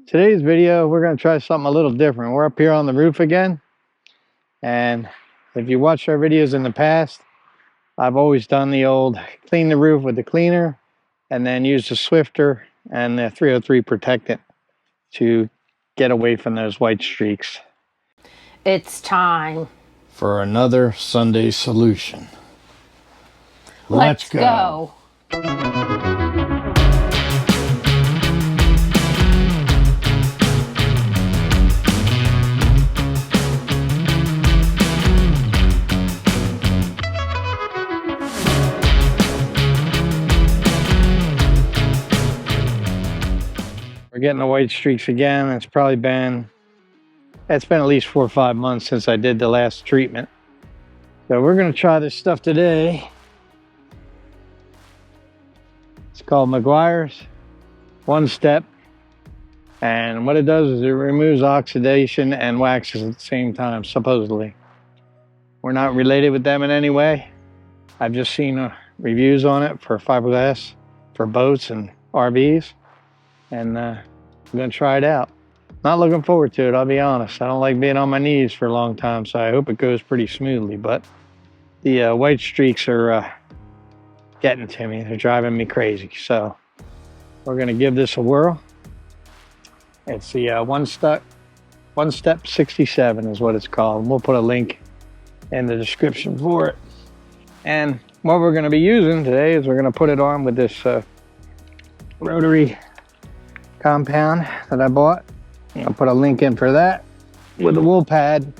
Today's video, we're going to try something a little different. We're up here on the roof again. And if you watched our videos in the past, I've always done the old clean the roof with the cleaner and then use the Swifter and the 303 protectant to get away from those white streaks. It's time For another Sunday solution. Let's go. We're getting the white streaks again. It's been at least 4 or 5 months since I did the last treatment. So we're going to try this stuff today. It's called McGuire's One Step. And what it does is it removes oxidation and waxes at the same time, supposedly. We're not related with them in any way. I've just seen reviews on it for fiberglass, for boats and RVs. And I'm going to try it out. Not looking forward to it, I'll be honest. I don't like being on my knees for a long time, so I hope it goes pretty smoothly. But the white streaks are getting to me. They're driving me crazy. So we're going to give this a whirl. It's the One Step 67 is what it's called. And we'll put a link in the description for it. And what we're going to be using today is we're going to put it on with this rotary compound that I bought. I'll put a link in for that with the wool pad.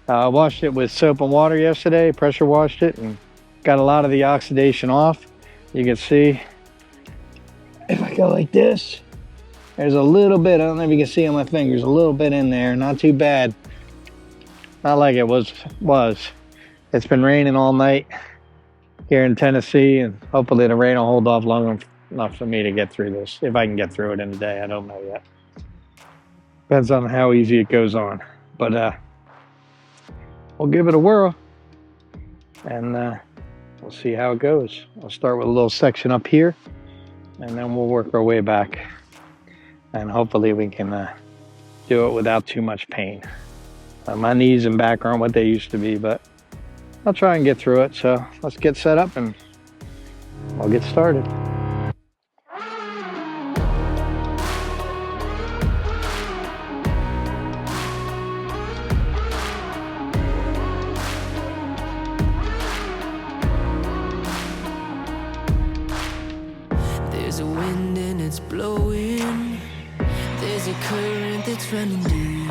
Washed it with soap and water yesterday, pressure washed it, and got a lot of the oxidation off. You can see if I go like this, there's a little bit, I don't know if you can see on my fingers, a little bit in there, not too bad. Not like it was. It's been raining all night here in Tennessee, and hopefully the rain will hold off long enough for me to get through this. If I can get through it in a day, I don't know yet. Depends on how easy it goes on. But we'll give it a whirl and we'll see how it goes. I'll start with a little section up here and then we'll work our way back. And hopefully we can do it without too much pain. My knees and back aren't what they used to be, but I'll try and get through it. So let's get set up and we'll get started. There's a wind and it's blowing. There's a current that's running deep.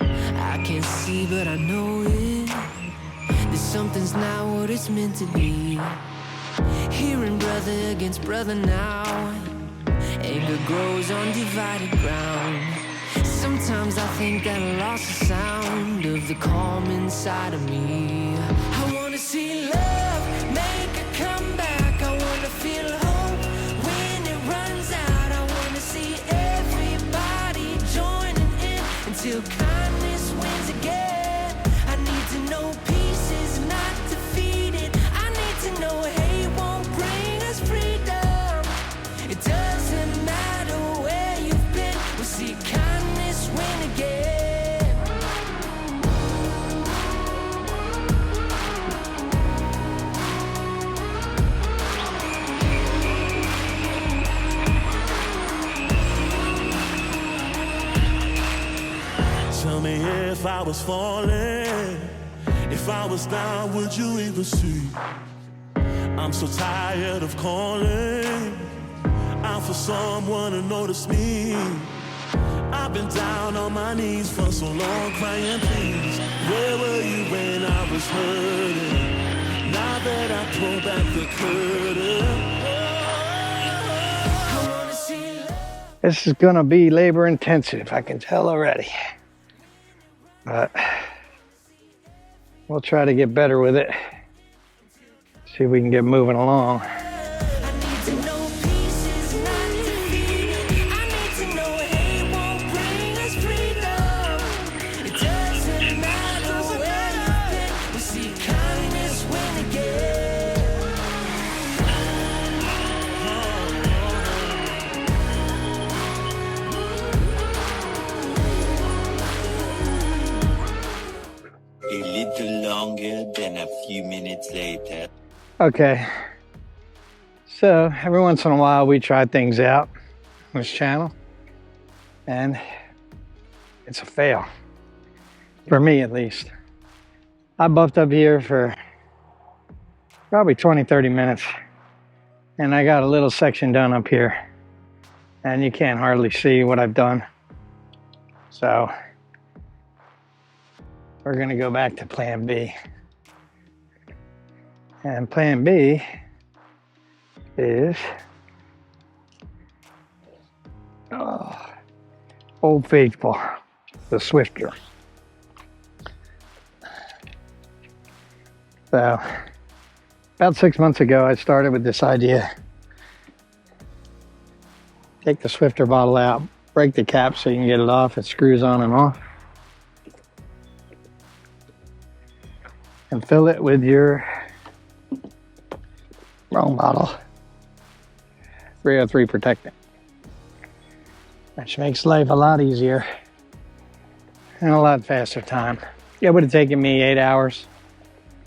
I can't see but I know it. That something's not what it's meant to be. Hearing brother against brother now. Anger grows on divided ground. Sometimes I think that I lost the sound of the calm inside of me. I wanna see love make a comeback. I wanna feel hope when it runs out. I wanna see everybody joining in until kindness wins again. I need to know peace is not defeated. I need to know hate won't bring us freedom. It doesn't matter where you've been, we'll see kindness win again. Tell me if I was falling, if I was down, would you even see? I'm so tired of calling out for someone to notice me. I've been down on my knees for so long, crying please. Where were you when I was hurting? Now that I pull back the curtain, I wanna see love. This is gonna be labor intensive, I can tell already. But we'll try to get better with it. See if we can get moving along. I need to know peace is not defeated. I need to know hate won't bring us freedom. It doesn't matter where you've been, we'll see kindness win again. few minutes later. Okay, so every once in a while we try things out on this channel, and it's a fail, for me at least. I buffed up here for probably 20-30 minutes, and I got a little section done up here, and you can't hardly see what I've done. So we're gonna go back to plan B. And plan B is Old Faithful, the Swifter. So about 6 months ago, I started with this idea. Take the Swifter bottle out, break the cap so you can get it off. It screws on and off. And fill it with your wrong bottle, 303 protectant, which makes life a lot easier and a lot faster time. It would have taken me 8 hours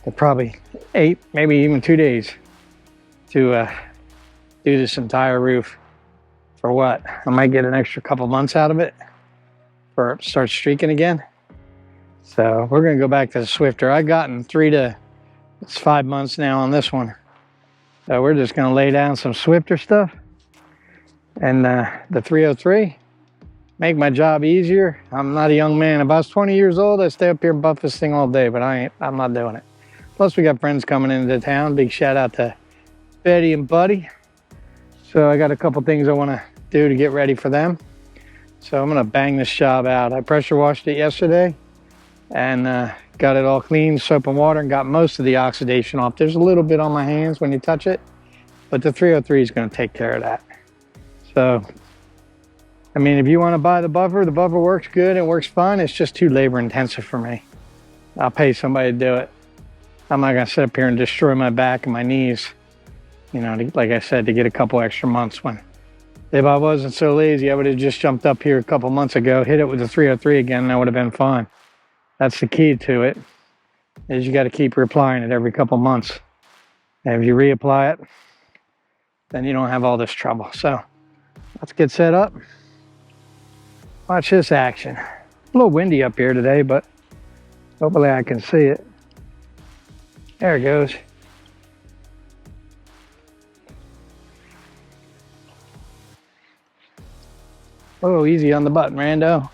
to probably 8, maybe even 2 days to do this entire roof. For what? I might get an extra couple months out of it for it start streaking again. So we're gonna go back to the Swifter. I've gotten 3 to 5 months now on this one. So we're just gonna lay down some Swifter stuff and the 303, make my job easier. I'm not a young man. If I was 20 years old, I'd stay up here and buff this thing all day, but I'm not doing it. Plus we got friends coming into town. Big shout out to Betty and Buddy. So I got a couple things I wanna do to get ready for them. So I'm gonna bang this job out. I pressure washed it yesterday and got it all clean, soap and water, and got most of the oxidation off. There's a little bit on my hands when you touch it, but the 303 is going to take care of that. So, I mean, if you want to buy the buffer works good, it works fine. It's just too labor intensive for me. I'll pay somebody to do it. I'm not going to sit up here and destroy my back and my knees, you know, like I said, to get a couple extra months. When if I wasn't so lazy, I would have just jumped up here a couple months ago, hit it with the 303 again, and I would have been fine. That's the key to it, is you got to keep reapplying it every couple months. And if you reapply it, then you don't have all this trouble. So let's get set up. Watch this action. A little windy up here today, but hopefully I can see it. There it goes. Oh, easy on the button, Rando.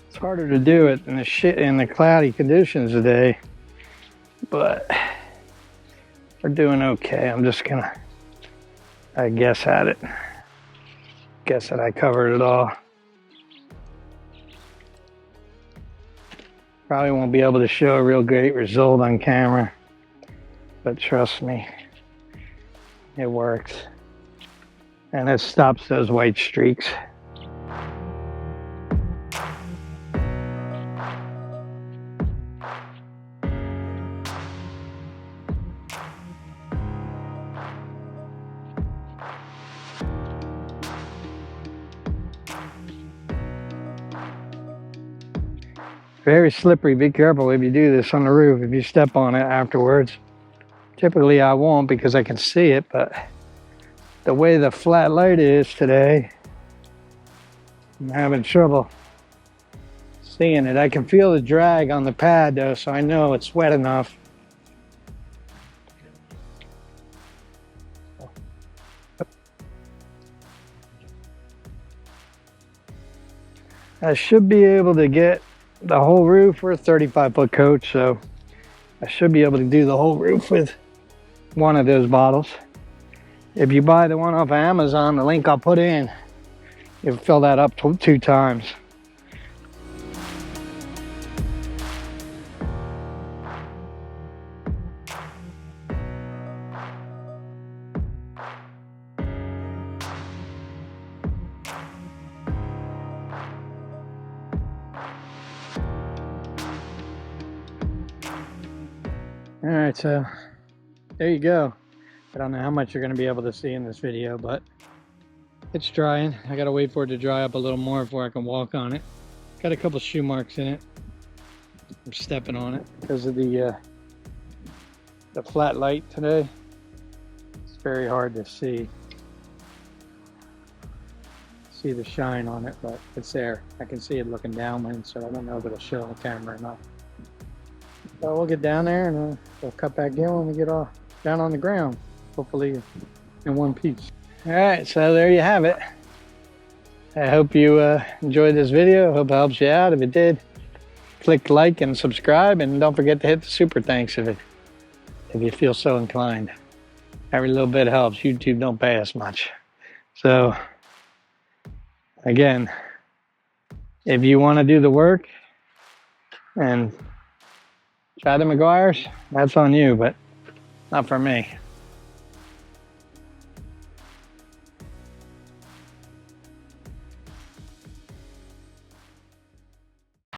It's harder to do it in the cloudy conditions today, but we're doing okay. I'm just gonna, I guess at it. Guess that I covered it all. Probably won't be able to show a real great result on camera, but trust me, it works. And it stops those white streaks. Very slippery. Be careful if you do this on the roof, if you step on it afterwards. Typically I won't because I can see it, but the way the flat light is today, I'm having trouble seeing it. I can feel the drag on the pad though, so I know it's wet enough. I should be able to get the whole roof. We're a 35-foot coach, so I should be able to do the whole roof with one of those bottles. If you buy the one off of Amazon, the link I'll put in, you'll fill that up 2 times. All right, so there you go. I don't know how much you're going to be able to see in this video, but it's drying. I got to wait for it to dry up a little more before I can walk on it. Got a couple shoe marks in it. I'm stepping on it because of the flat light today. It's very hard to see the shine on it, but it's there. I can see it looking downwind, so I don't know if it'll show on the camera or not. So we'll get down there and we'll cut back in when we get off down on the ground, hopefully in one piece. All right, so there you have it. I hope you enjoyed this video. I hope it helps you out. If it did, click like and subscribe, and don't forget to hit the super thanks if you feel so inclined. Every little bit helps. YouTube don't pay us much. So again, if you want to do the work and try the McGuire's, that's on you, but not for me.